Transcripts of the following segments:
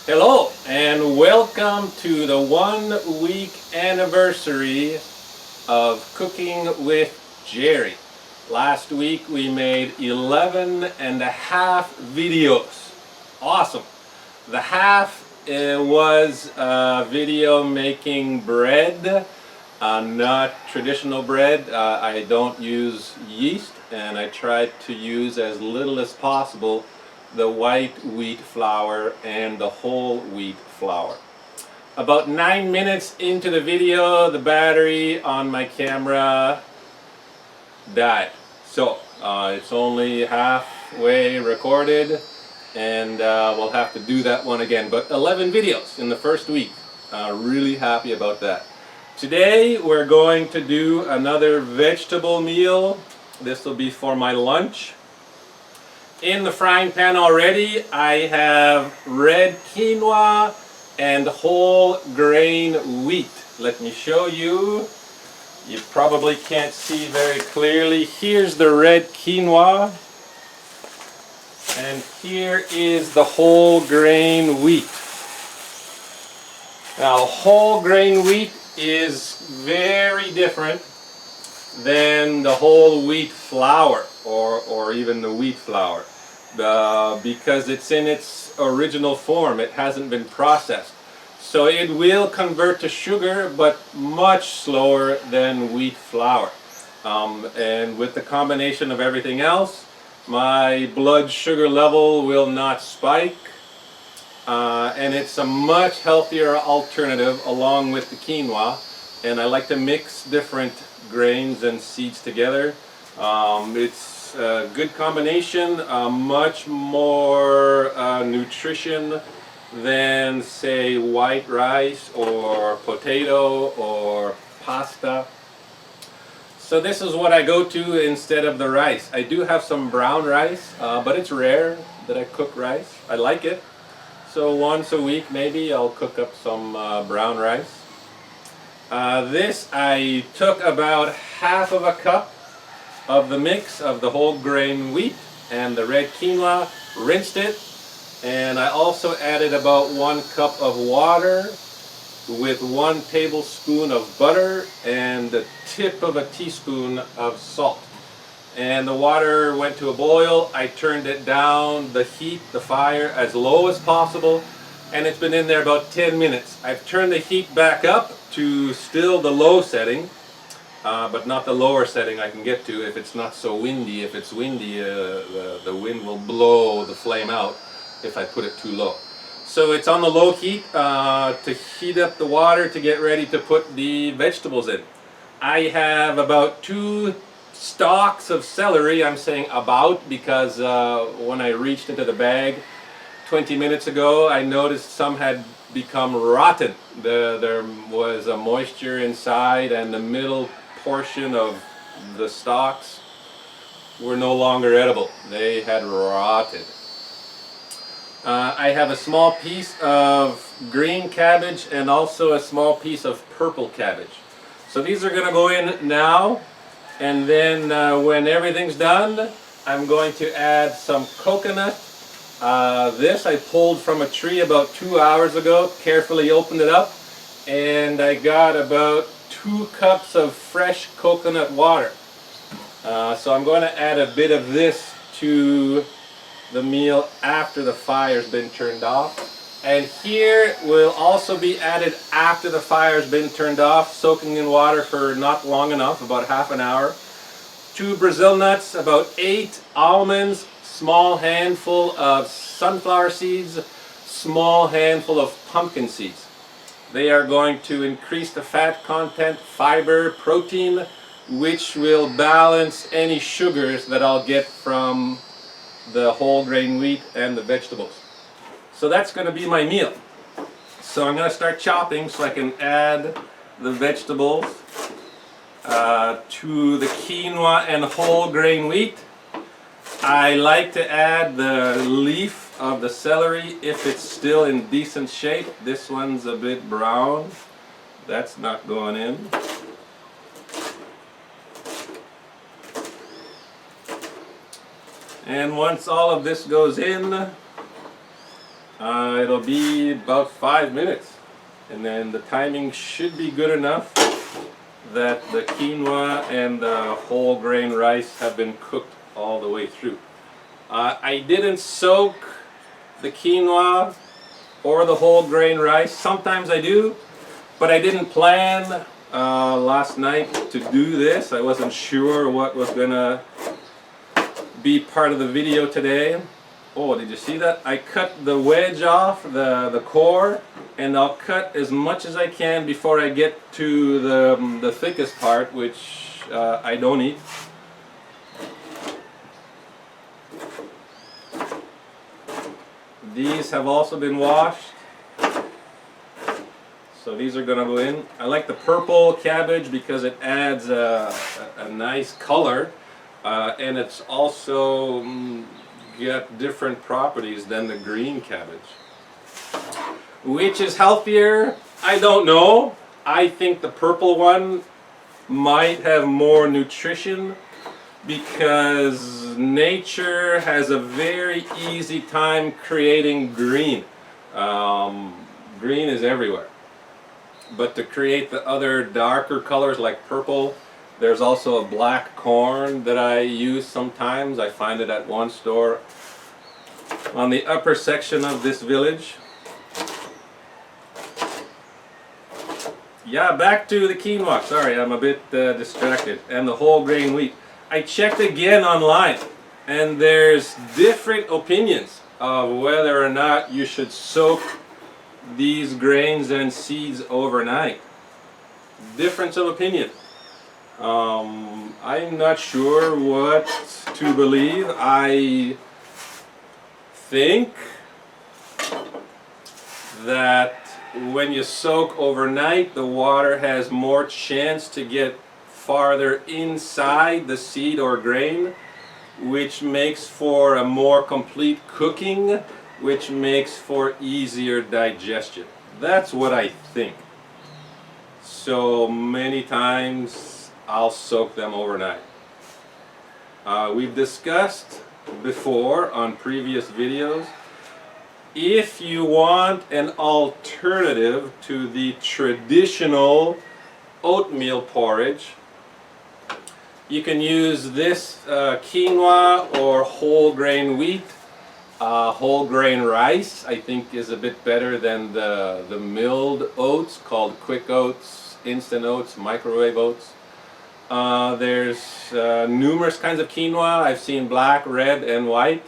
Hello and welcome to the 1 week anniversary of Cooking with Gerry. Last week we made 11 and a half videos. Awesome. The half was a video making bread, not traditional bread. I don't use yeast and I tried to use as little as possible the white wheat flour and the whole wheat flour. About 9 minutes into the video, the battery on my camera died. So it's only halfway recorded and we'll have to do that one again. But 11 videos in the first week. Really happy about that. Today we're going to do another vegetable meal. This will be for my lunch. In the frying pan already, I have red quinoa and whole grain wheat. Let me show you. You probably can't see very clearly. Here's the red quinoa, and here is the whole grain wheat. Now, whole grain wheat is very different than the whole wheat flour or even the wheat flour because it's in its original form. It hasn't been processed. So it will convert to sugar, but much slower than wheat flour. And with the combination of everything else, my blood sugar level will not spike. And it's a much healthier alternative along with the quinoa. And I like to mix different grains and seeds together. It's a good combination, much more nutrition than say white rice or potato or pasta. So this is what I go to instead of the rice. I do have some brown rice, but it's rare that I cook rice. I like it. So once a week maybe I'll cook up some brown rice. This I took about half of a cup of the mix of the whole grain wheat and the red quinoa, rinsed it, and I also added about 1 cup of water with 1 tablespoon of butter and the tip of a teaspoon of salt. And the water went to a boil. I turned it down, the fire as low as possible, and it's been in there about 10 minutes. I've turned the heat back up to still the low setting, but not the lower setting I can get to if it's not so windy. If it's windy, the wind will blow the flame out if I put it too low. So it's on the low heat to heat up the water to get ready to put the vegetables in. I have about 2 stalks of celery. I'm saying about because when I reached into the bag 20 minutes ago, I noticed some had become rotten. There was a moisture inside, and the middle portion of the stalks were no longer edible. They had rotted. I have a small piece of green cabbage and also a small piece of purple cabbage. So these are going to go in now, and then when everything's done, I'm going to add some coconut. This I pulled from a tree about 2 hours ago, carefully opened it up, and I got about 2 cups of fresh coconut water. So I'm going to add a bit of this to the meal after the fire's been turned off. And here will also be added after the fire's been turned off, soaking in water for not long enough, about half an hour. 2 Brazil nuts, about 8 almonds, small handful of sunflower seeds, small handful of pumpkin seeds. They are going to increase the fat content, fiber, protein, which will balance any sugars that I'll get from the whole grain wheat and the vegetables. So that's going to be my meal. So I'm going to start chopping so I can add the vegetables to the quinoa and whole grain wheat. I like to add the leaf of the celery if it's still in decent shape. This one's a bit brown. That's not going in. And once all of this goes in, It'll be about 5 minutes, and then the timing should be good enough that the quinoa and the whole grain rice have been cooked all the way through. I didn't soak the quinoa or the whole grain rice. Sometimes I do, but I didn't plan last night to do this. I wasn't sure what was gonna be part of the video today. Oh, did you see that? I cut the wedge off, the core, and I'll cut as much as I can before I get to the thickest part, which I don't eat. These have also been washed, so these are going to go in. I like the purple cabbage because it adds a nice color, and it's also got different properties than the green cabbage. Which is healthier? I don't know. I think the purple one might have more nutrition because nature has a very easy time creating green. Green is everywhere. But to create the other darker colors like purple, there's also a black corn that I use sometimes. I find it at one store on the upper section of this village. Yeah, back to the quinoa. Sorry, I'm a bit distracted. And the whole grain wheat. I checked again online, and there's different opinions of whether or not you should soak these grains and seeds overnight. Difference of opinion. I'm not sure what to believe. I think that when you soak overnight, the water has more chance to get farther inside the seed or grain, which makes for a more complete cooking, which makes for easier digestion. That's what I think. So many times I'll soak them overnight. We've discussed before on previous videos, if you want an alternative to the traditional oatmeal porridge, you can use this quinoa or whole grain wheat. Whole grain rice, I think, is a bit better than the milled oats called quick oats, instant oats, microwave oats. There's numerous kinds of quinoa. I've seen black, red, and white.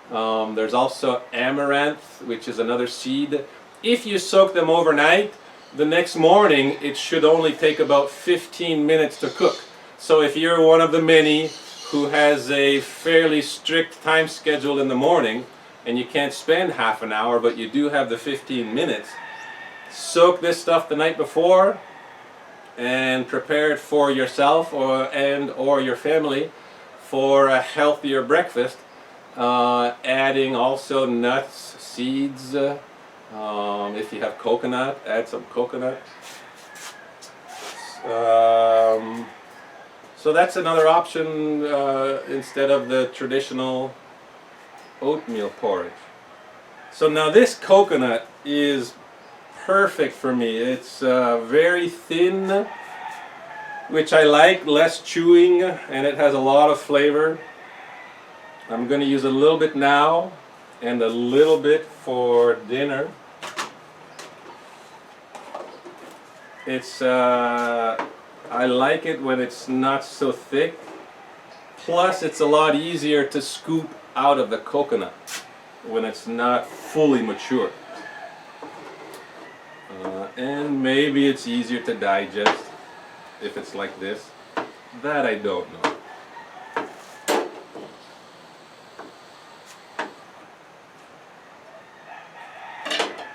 There's also amaranth, which is another seed. If you soak them overnight, the next morning it should only take about 15 minutes to cook. So if you're one of the many who has a fairly strict time schedule in the morning and you can't spend half an hour but you do have the 15 minutes, soak this stuff the night before and prepare it for yourself or your family for a healthier breakfast, adding also nuts, seeds. If you have coconut, add some coconut. So that's another option instead of the traditional oatmeal porridge. So now this coconut is perfect for me. It's very thin, which I like, less chewing, and it has a lot of flavor. I'm going to use a little bit now and a little bit for dinner. It's I like it when it's not so thick. Plus, it's a lot easier to scoop out of the coconut when it's not fully mature. And maybe it's easier to digest if it's like this. That I don't know.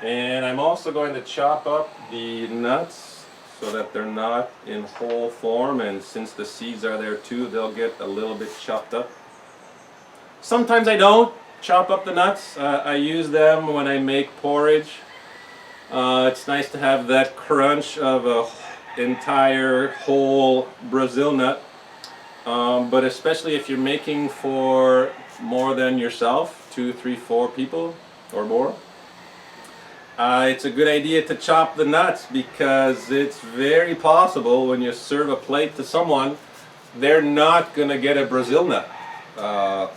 And I'm also going to chop up the nuts so that they're not in whole form, and since the seeds are there too, they'll get a little bit chopped up. Sometimes I don't chop up the nuts. I use them when I make porridge. It's nice to have that crunch of an entire whole Brazil nut, but especially if you're making for more than yourself, 2, 3, 4 people or more, It's a good idea to chop the nuts because it's very possible when you serve a plate to someone, they're not going to get a Brazil nut.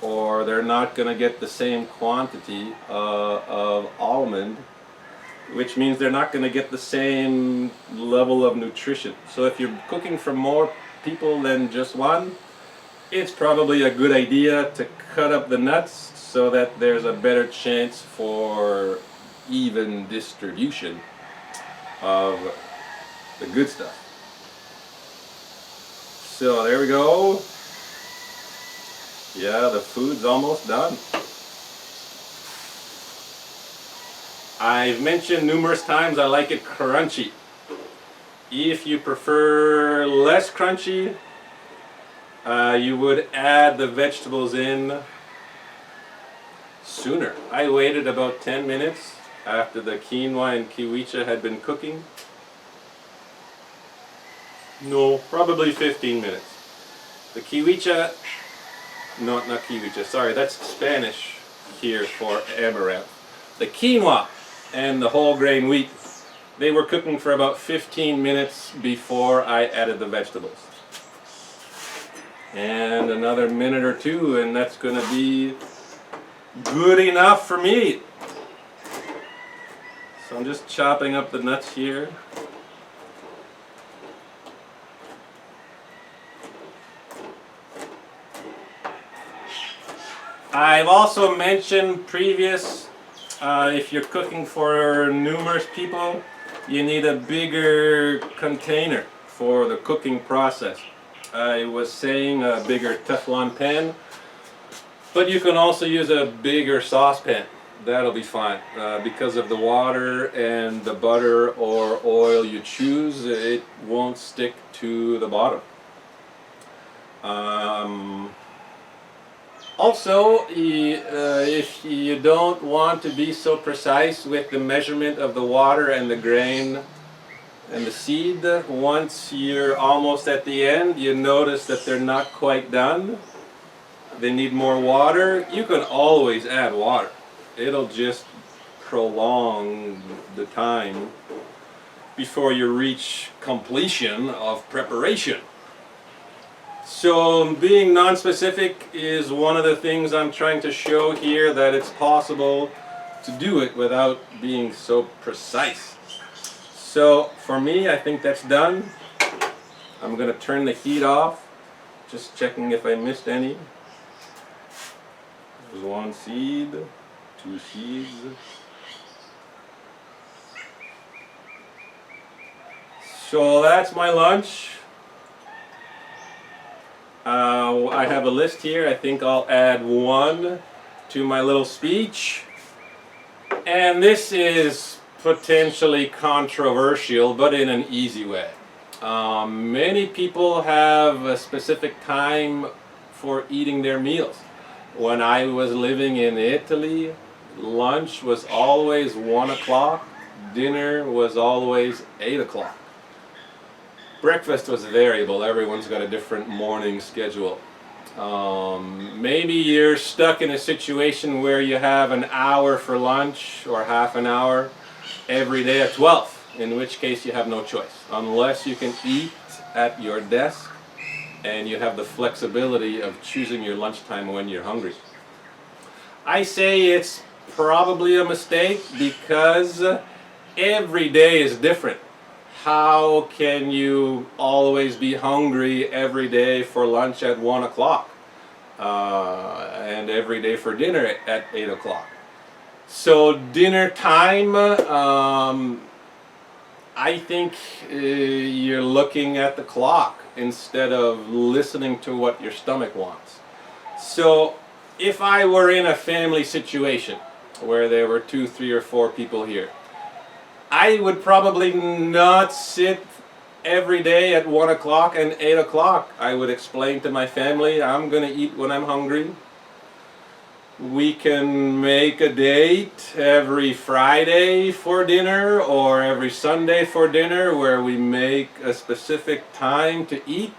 Or they're not going to get the same quantity of almond, which means they're not going to get the same level of nutrition. So if you're cooking for more people than just one, it's probably a good idea to cut up the nuts so that there's a better chance for even distribution of the good stuff. So there we go. Yeah, the food's almost done. I've mentioned numerous times I like it crunchy. If you prefer less crunchy, you would add the vegetables in sooner. I waited about 10 minutes after the quinoa and kiwicha had been cooking. No, probably 15 minutes. The kiwicha, no, not kiwicha, sorry, that's Spanish here for amaranth. The quinoa and the whole grain wheat, they were cooking for about 15 minutes before I added the vegetables. And another minute or two and that's going to be good enough for me. So I'm just chopping up the nuts here. I've also mentioned previous, if you're cooking for numerous people, you need a bigger container for the cooking process. I was saying a bigger Teflon pan, but you can also use a bigger saucepan. That'll be fine. Because of the water and the butter or oil you choose, it won't stick to the bottom. Also, if you don't want to be so precise with the measurement of the water and the grain and the seed, once you're almost at the end, you notice that they're not quite done. They need more water. You can always add water. It'll just prolong the time before you reach completion of preparation. So being non-specific is one of the things I'm trying to show here, that it's possible to do it without being so precise. So for me, I think that's done. I'm going to turn the heat off, just checking if I missed any. There's one seed, two seeds. So that's my lunch. I have a list here. I think I'll add one to my little speech. And this is potentially controversial, but in an easy way. Many people have a specific time for eating their meals. When I was living in Italy, lunch was always 1 o'clock, dinner was always 8 o'clock. Breakfast was variable. Everyone's got a different morning schedule. Maybe you're stuck in a situation where you have an hour for lunch or half an hour every day at 12, in which case you have no choice. Unless you can eat at your desk and you have the flexibility of choosing your lunchtime when you're hungry. I say it's probably a mistake because every day is different. How can you always be hungry every day for lunch at 1 o'clock and every day for dinner at 8 o'clock? So dinner time, I think you're looking at the clock instead of listening to what your stomach wants. So if I were in a family situation where there were 2, 3, or 4 people here, I would probably not sit every day at 1 o'clock and 8 o'clock. I would explain to my family, I'm going to eat when I'm hungry. We can make a date every Friday for dinner or every Sunday for dinner where we make a specific time to eat.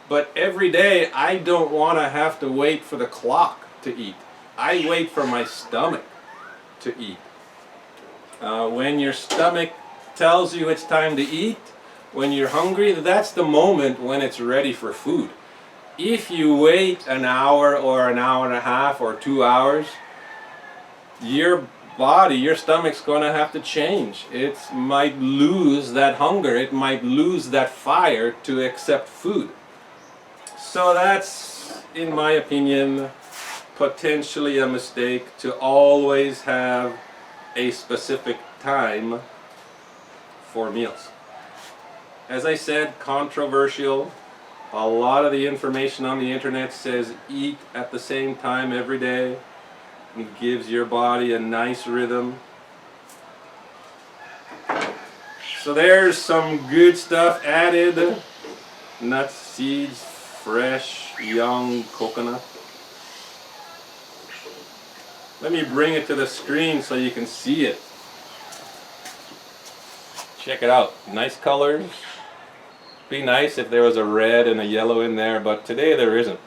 But every day I don't want to have to wait for the clock to eat. I wait for my stomach to eat. When your stomach tells you it's time to eat, when you're hungry, that's the moment when it's ready for food. If you wait an hour or an hour and a half or 2 hours, your body, your stomach's going to have to change. It might lose that hunger, it might lose that fire to accept food. So that's, in my opinion, potentially a mistake to always have a specific time for meals. As I said, controversial. A lot of the information on the internet says eat at the same time every day. It gives your body a nice rhythm. So there's some good stuff added. Nuts, seeds, fresh, young coconut. Let me bring it to the screen so you can see it. Check it out. Nice colors. Be nice if there was a red and a yellow in there, but today there isn't.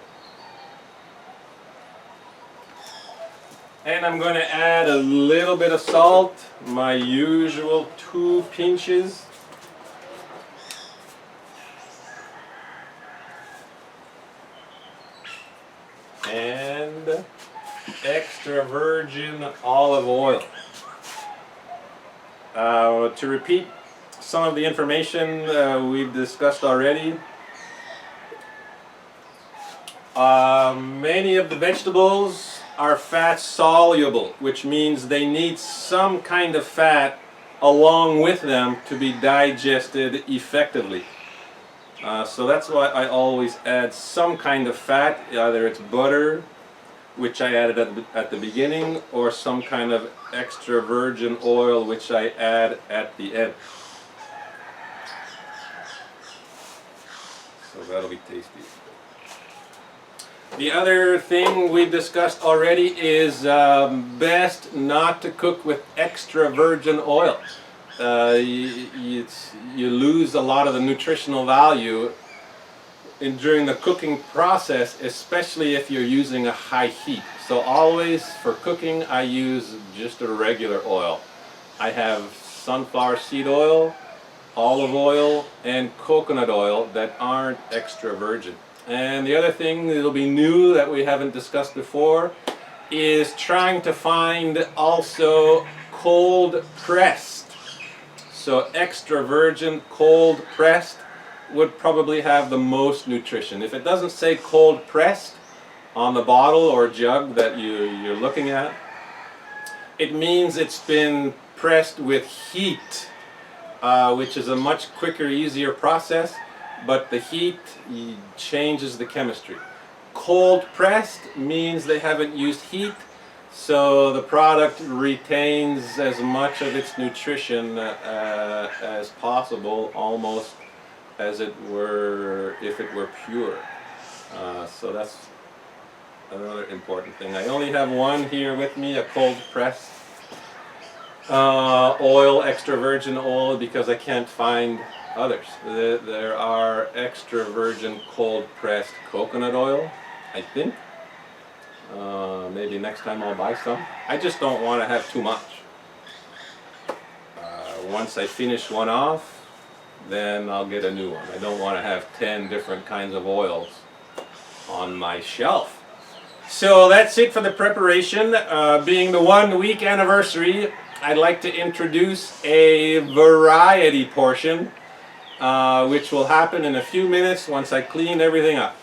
And I'm going to add a little bit of salt, my usual 2 pinches. And extra virgin olive oil. To repeat some of the information we've discussed already, many of the vegetables are fat soluble, which means they need some kind of fat along with them to be digested effectively. So that's why I always add some kind of fat, either it's butter, which I added at the beginning, or some kind of extra virgin oil, which I add at the end. So that'll be tasty. The other thing we've discussed already is best not to cook with extra virgin oil. You lose a lot of the nutritional value during the cooking process, especially if you're using a high heat. So always for cooking I use just a regular oil. I have sunflower seed oil, olive oil, and coconut oil that aren't extra virgin. And the other thing that'll be new that we haven't discussed before is trying to find also cold pressed. So extra virgin cold pressed would probably have the most nutrition. If it doesn't say cold pressed on the bottle or jug that you're looking at, it means it's been pressed with heat, which is a much quicker, easier process, but the heat changes the chemistry. Cold pressed means they haven't used heat, so the product retains as much of its nutrition as possible, almost as it were if it were pure. So that's another important thing. I only have one here with me, a cold pressed oil, extra virgin oil, because I can't find others. There are extra virgin cold pressed coconut oil, I think. Maybe next time I'll buy some. I just don't want to have too much. Once I finish one off, then I'll get a new one. I don't want to have 10 different kinds of oils on my shelf. So that's it for the preparation. Being the 1 week anniversary, I'd like to introduce a variety portion, which will happen in a few minutes once I clean everything up.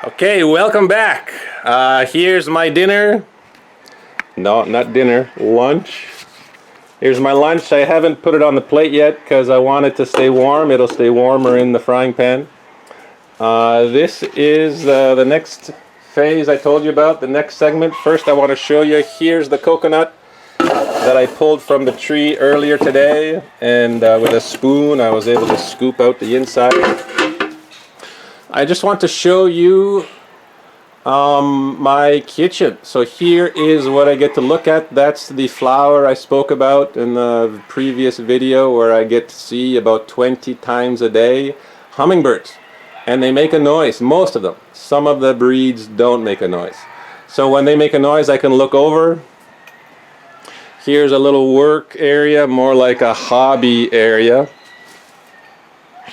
Okay, welcome back. Here's my dinner. No, not dinner, lunch. Here's my lunch. I haven't put it on the plate yet because I want it to stay warm. It'll stay warmer in the frying pan. This is the next phase I told you about, the next segment. First I want to show you, here's the coconut that I pulled from the tree earlier today, and with a spoon I was able to scoop out the inside. I just want to show you my kitchen. So here is what I get to look at. That's the flower I spoke about in the previous video, where I get to see about 20 times a day hummingbirds, and they make a noise, most of them. Some of the breeds don't make a noise. So when they make a noise, I can look over. Here's a little work area, more like a hobby area.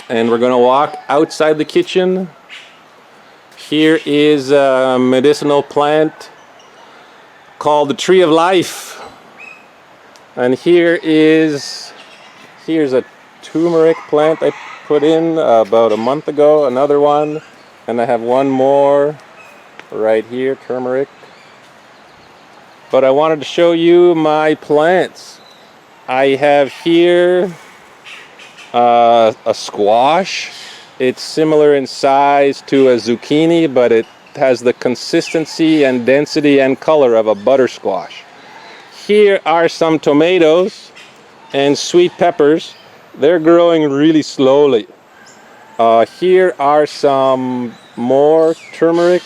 And we're going to walk outside the kitchen. Here is a medicinal plant called the Tree of Life. And here's a turmeric plant I put in about a month ago, another one, and I have one more right here, turmeric. But I wanted to show you my plants. I have here a squash. It's similar in size to a zucchini, but it has the consistency and density and color of a butter squash. Here are some tomatoes and sweet peppers. They're growing really slowly. Here are some more turmeric.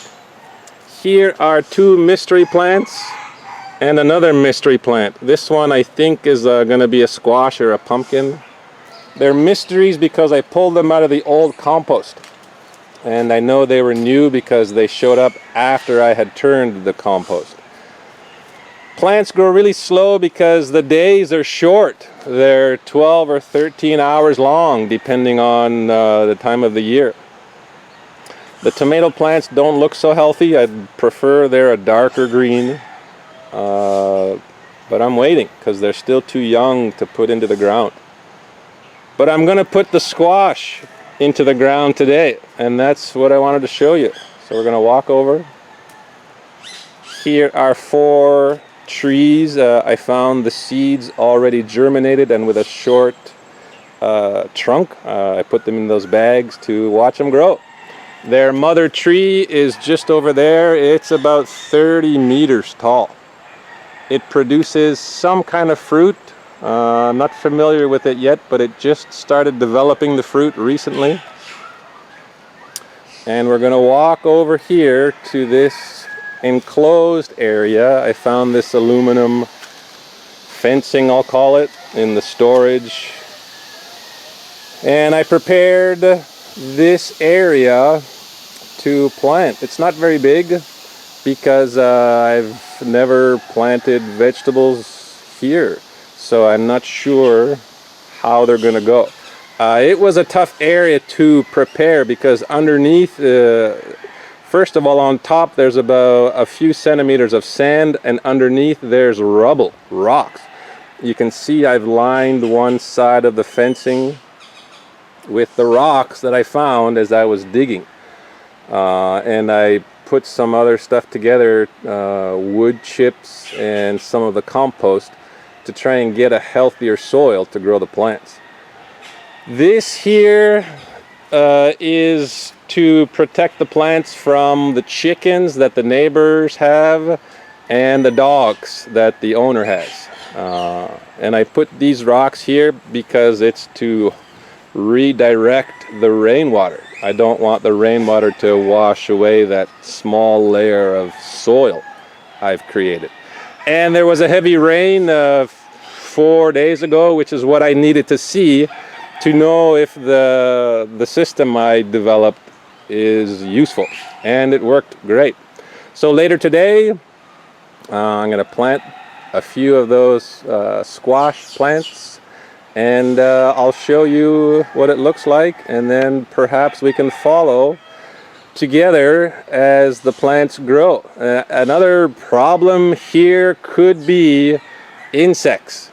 Here are two mystery plants and another mystery plant. This one I think is going to be a squash or a pumpkin. They're mysteries because I pulled them out of the old compost. And I know they were new because they showed up after I had turned the compost. Plants grow really slow because the days are short. They're 12 or 13 hours long depending on the time of the year. The tomato plants don't look so healthy. I'd prefer they're a darker green. But I'm waiting because they're still too young to put into the ground. But I'm going to put the squash into the ground today, and that's what I wanted to show you. So we're going to walk over. Here are 4 trees. I found the seeds already germinated and with a short trunk. I put them in those bags to watch them grow. Their mother tree is just over there. It's about 30 meters tall. It produces some kind of fruit. I'm not familiar with it yet, but it just started developing the fruit recently. And we're going to walk over here to this enclosed area. I found this aluminum fencing, I'll call it, in the storage. And I prepared this area to plant. It's not very big because I've never planted vegetables here. So I'm not sure how they're going to go. It was a tough area to prepare because underneath, first of all, on top there's about a few centimeters of sand, and underneath there's rubble, rocks. You can see I've lined one side of the fencing with the rocks that I found as I was digging. And I put some other stuff together, wood chips and some of the compost, to try and get a healthier soil to grow the plants. This here is to protect the plants from the chickens that the neighbors have and the dogs that the owner has. And I put these rocks here because it's to redirect the rainwater. I don't want the rainwater to wash away that small layer of soil I've created. And there was a heavy rain 4 days ago, which is what I needed to see to know if the system I developed is useful. And it worked great. So later today, I'm going to plant a few of those squash plants, and I'll show you what it looks like, and then perhaps we can follow together as the plants grow. Another problem here could be insects.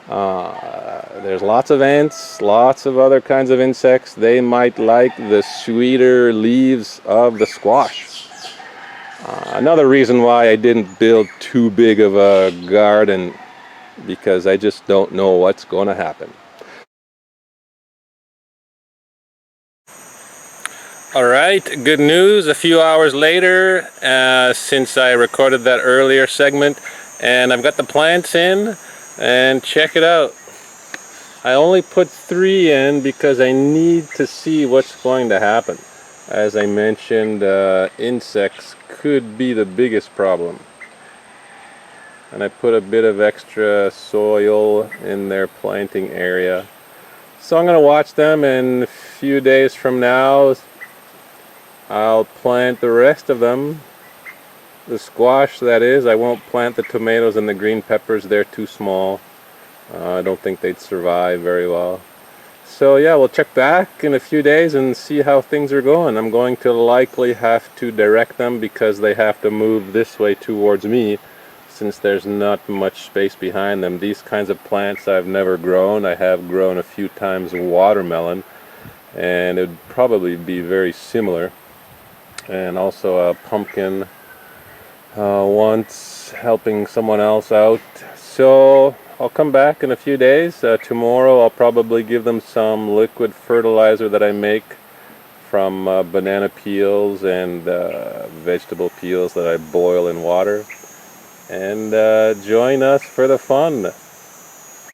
There's lots of ants, lots of other kinds of insects. They might like the sweeter leaves of the squash. Another reason why I didn't build too big of a garden, because I just don't know what's going to happen. Alright, good news. A few hours later, since I recorded that earlier segment, and I've got the plants in, and check it out. I only put 3 in because I need to see what's going to happen. As I mentioned, insects could be the biggest problem. And I put a bit of extra soil in their planting area. So I'm going to watch them, and a few days from now I'll plant the rest of them The squash, that is. I won't plant the tomatoes and the green peppers. They're too small. I don't think they'd survive very well. So yeah, we'll check back in a few days and see how things are going. I'm going to likely have to direct them because they have to move this way towards me since there's not much space behind them. These kinds of plants I've never grown. I have grown a few times watermelon, and it would probably be very similar. And also a pumpkin once helping someone else out. So I'll come back in a few days. Tomorrow I'll probably give them some liquid fertilizer that I make from banana peels and vegetable peels that I boil in water. And join us for the fun.